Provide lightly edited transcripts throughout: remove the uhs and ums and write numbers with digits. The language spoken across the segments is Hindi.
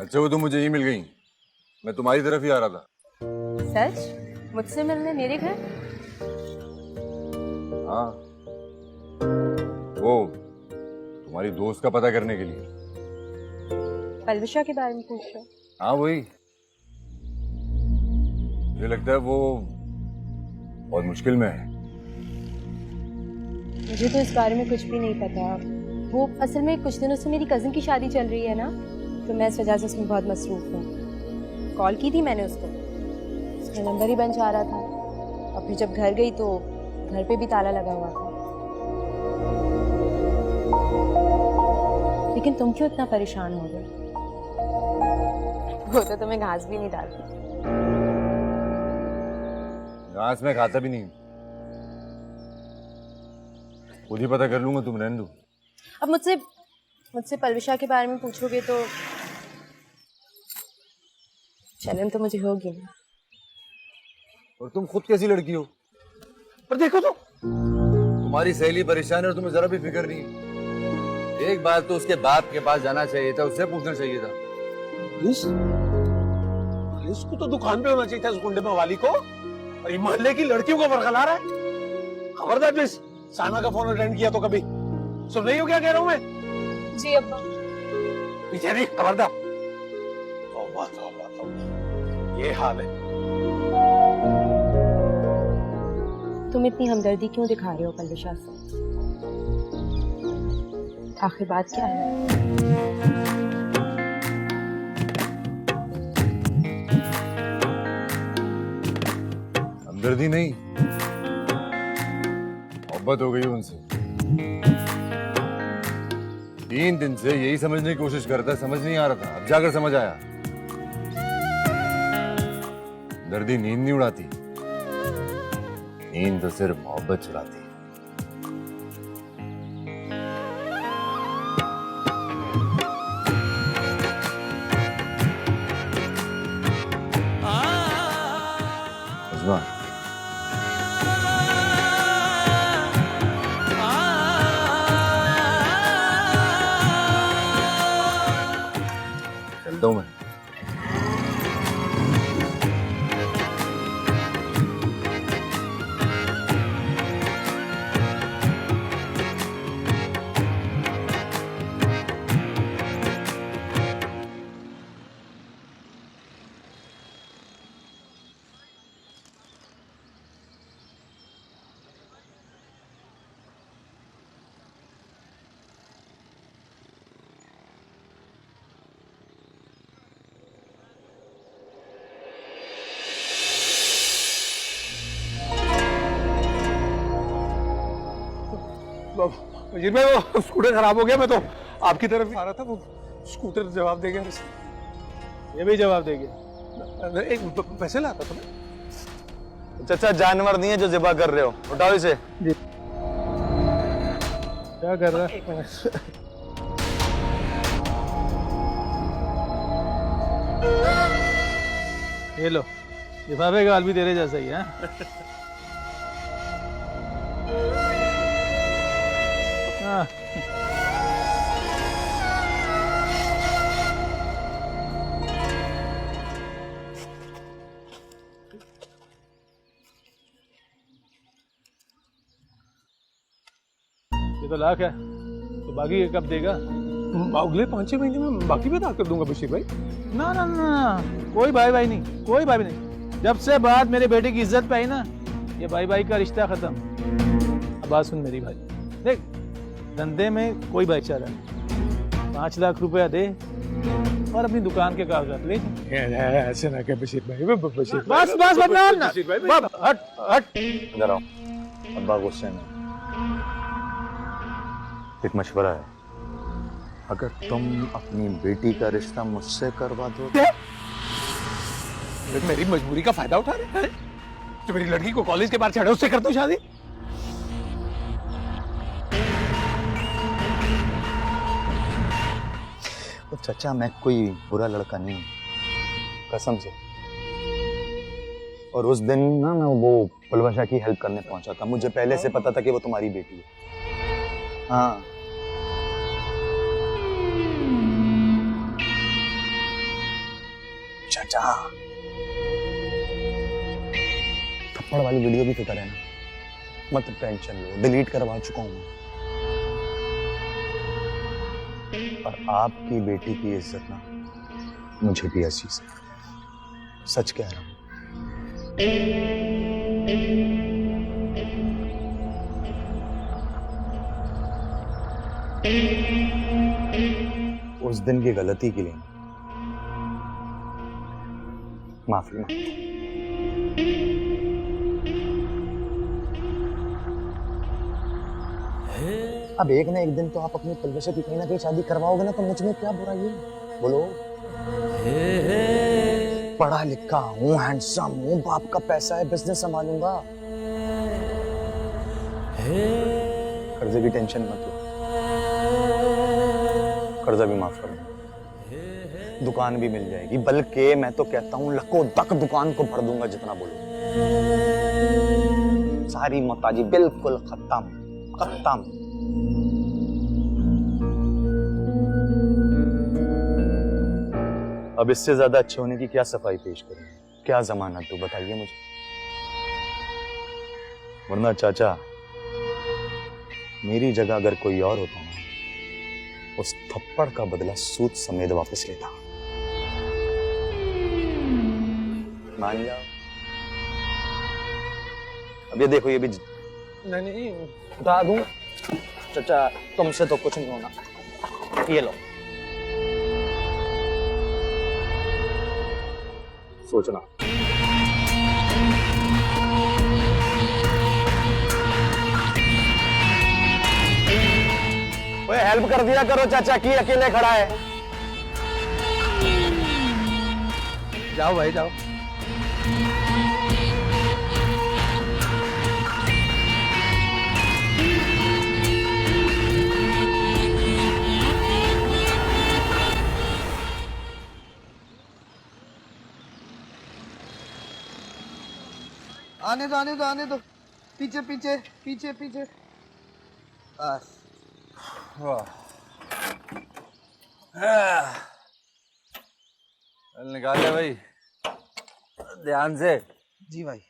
अच्छा वो तो मुझे ही मिल गई। मैं तुम्हारी तरफ ही आ रहा था। सच? मुझसे मिलने मेरे घर? हाँ, वो तुम्हारी दोस्त का पता करने के लिए। पलविशा के बारे में पूछ रहे हो? हाँ वही। मुझे लगता है वो बहुत मुश्किल में है। मुझे तो इस बारे में कुछ भी नहीं पता। वो असल में कुछ दिनों से मेरी कजिन की शादी चल रही है ना, तो मैं इस वजह से उसमें बहुत मसरूफ हूँ। कॉल की थी मैंने उसको, उसका नंबर ही बंद जा रहा था। और फिर जब घर गई तो घर पे भी ताला लगा हुआ था। लेकिन तुम क्यों इतना परेशान हो गए? वो तो तुम्हें घास भी नहीं डालती। घास मैं खाता भी नहीं। खुद ही पता कर लूंगा, तुम रहने दो। अब मुझसे पलविशा के बारे में पूछोगे तो शर्म तो मुझे होगी ना। और तुम खुद कैसी लड़की हो? पर देखो तो, तुम्हारी सहेली परेशान है और तुम्हें जरा भी फिक्र नहीं है। एक बार तो उसके बाप के पास जाना चाहिए था, उससे पूछना चाहिए था। पुलिस को तो दुकान पे होना चाहिए था उस गुंडे में वाली को, और ये मोहल्ले की लड़कियों को बरखला रहा है। खबरदार प्लीज, साना का फोन अटेंड किया तो कभी सुन रही हो क्या कह रहा हूं मैं? जी अब्बा। पीछे नहीं, खबरदार। तौबा तौबा तौबा, ये हाल है। तुम इतनी हमदर्दी क्यों दिखा रहे हो पलविशा से? आखिर बात क्या है? हमदर्दी नहीं, मोहब्बत हो गई उनसे। 3 दिन से यही समझने की कोशिश करता, समझ नहीं आ रहा था। अब जाकर समझ आया। दर्दी नींद नहीं उड़ाती, नींद तो सिर्फ मोहब्बत चुराती। चलता हूं मैं। वजीर भाई, वो स्कूटर खराब हो गया, मैं तो आपकी तरफ ही आ रहा था। वो स्कूटर जवाब दे गया, ये भी जवाब दे गया। एक पैसे लाता था मैं। चाचा जानवर नहीं है जो ज़िबा कर रहे हो, उठाओ इसे। जी क्या कर रहा है? ये लो, लिफाफे का हाल भी तेरे जैसा ही है। हाँ। ये तो लाख है, तो बाकी कब देगा? अगले 5-6 महीने में बाकी भी अदा कर दूंगा बशीर भाई। ना ना ना, कोई भाई भाई नहीं, कोई भाई भी नहीं। जब से बात मेरे बेटे की इज्जत पे आई ना, ये भाई भाई का रिश्ता खत्म। अब बात सुन मेरी भाई, देख धंधे में कोई भाईचारा नहीं। 5 लाख रुपया दे और अपनी दुकान के कागजात ले। ऐसे ना क्या बशीर भाई, बशीर बस बस बस, हट हट। इधर आओ, अब्बा गुस्से में। एक मशवरा है, अगर तुम अपनी बेटी का रिश्ता मुझसे करवा दो मेरी मजबूरी का फायदा उठा रहे हैं? जो मेरी लड़की को कॉलेज के बाहर चढ़े उससे कर दो शादी। तो चाचा मैं कोई बुरा लड़का नहीं हूँ, कसम से। और उस दिन ना मैं वो पलवशा की हेल्प करने पहुंचा था, मुझे पहले से पता था कि वो तुम्हारी बेटी है। हाँ चाचा, थप्पड़ वाली वीडियो की फिक्र है ना, मत टेंशन लो, डिलीट करवा चुका हूं मैं। और आपकी बेटी की इज्जत ना मुझे भी अजीज है, सच कह रहा हूं। उस दिन की गलती के लिए माफी मांगता हूं। अब एक ना एक दिन तो आप अपनी पलवशा की कहीं ना कहीं शादी करवाओगे ना, तो मुझ में क्या बुराई है? बोलो। पढ़ा लिखा हूँ, हैंडसम हूँ, बाप का पैसा है, बिजनेस संभालूंगा। कर्जे की टेंशन मत लो, कर्जा भी माफ कर दूंगा, दुकान भी मिल जाएगी, बल्कि मैं तो कहता हूँ लको तक दुकान को भर दूंगा जितना बोलो। सारी मोहताजी बिल्कुल खत्म खत्म। अब इससे ज्यादा अच्छे होने की क्या सफाई पेश करूं, क्या जमानत दूं, बताइए मुझे। वरना चाचा, मेरी जगह अगर कोई और होता ना, उस थप्पड़ का बदला सूद समेत वापस लेता। मान जाओ। अब ये देखो, ये भी नहीं बता दूं चाचा, तुमसे तो कुछ नहीं होना। ये लो, सोचना। ओए हेल्प कर दिया करो चाचा की, अकेले खड़ा है। जाओ भाई जाओ। आने दो, पीछे पीछे पीछे पीछे। बस। निकाले भाई, ध्यान से। जी भाई।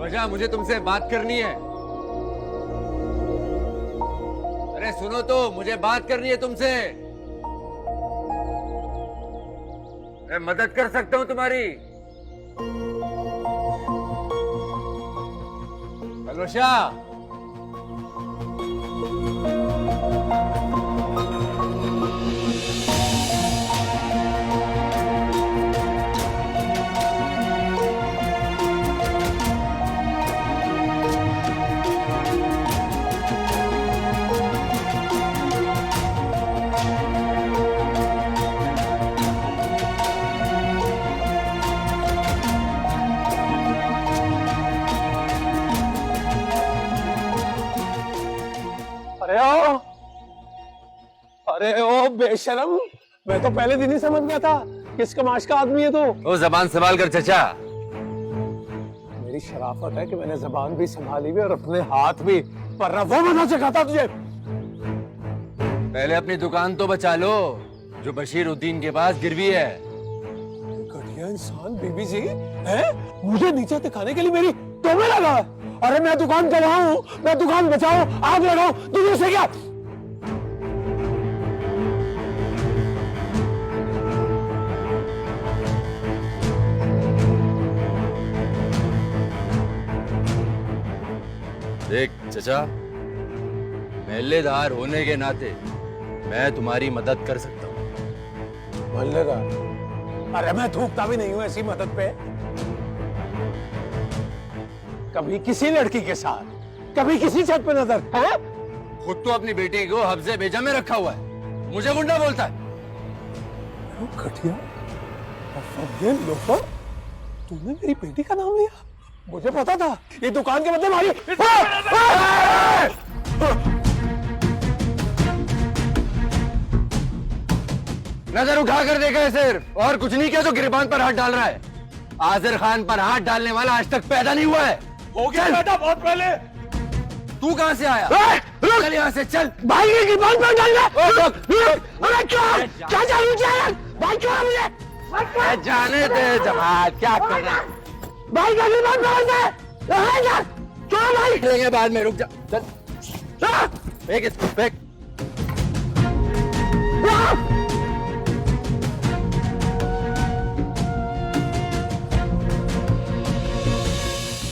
वजह मुझे तुमसे बात करनी है। अरे सुनो तो, मुझे बात करनी है तुमसे। मैं मदद कर सकता हूं तुम्हारी। अलवशा, अरे ओ बेशरम, मैं तो पहले दिन ही समझ गया था किस कमाश का आदमी है तू। ओ जबान संभाल कर चचा। मेरी शराफत है कि मैंने जबान भी संभाली भी और अपने हाथ भी, पर वो बना सिखाता तुझे। पहले अपनी दुकान तो बचा लो, जो बशीरुद्दीन के पास गिरवी है। घटिया इंसान बीबी जी है, मुझे नीचे दिखाने के लिए मेरी तोमे लगा। अरे मैं दुकान गवाऊं, मैं दुकान बचाऊं, आग लगाऊं, तुझे से क्या? देख चचा, महल्लेदार होने के नाते मैं तुम्हारी मदद कर सकता हूँ। महल्लेदार? अरे मैं थूकता भी नहीं हूं ऐसी मदद पे। कभी किसी लड़की के साथ, कभी किसी छत पे नजर है। खुद तो अपनी बेटी को हफ्जे बेजा में रखा हुआ है, मुझे गुंडा बोलता है। घटिया ये लोफर, तूने मेरी बेटी का नाम लिया। मुझे पता था ये दुकान के बदले भाई। नजर उठा कर देखा है सिर्फ, और कुछ नहीं किया तो गिरबान पर हाथ डाल रहा है। आजिर खान पर हाथ डालने वाला आज तक पैदा नहीं हुआ है। हो गया पैदा बहुत पहले। तू कहां से आया? चल यहाँ से चल। भाई की गिरबान पर डाल दे। अरे क्या चालू किया भाई? क्यों मुझे जाने दे जमात, क्या कर रहा है? भाई का गिरबान डाल दे। क्यों भाई? लेंगे बाद में, रुक जा। चल फेंक इसको, फेंक।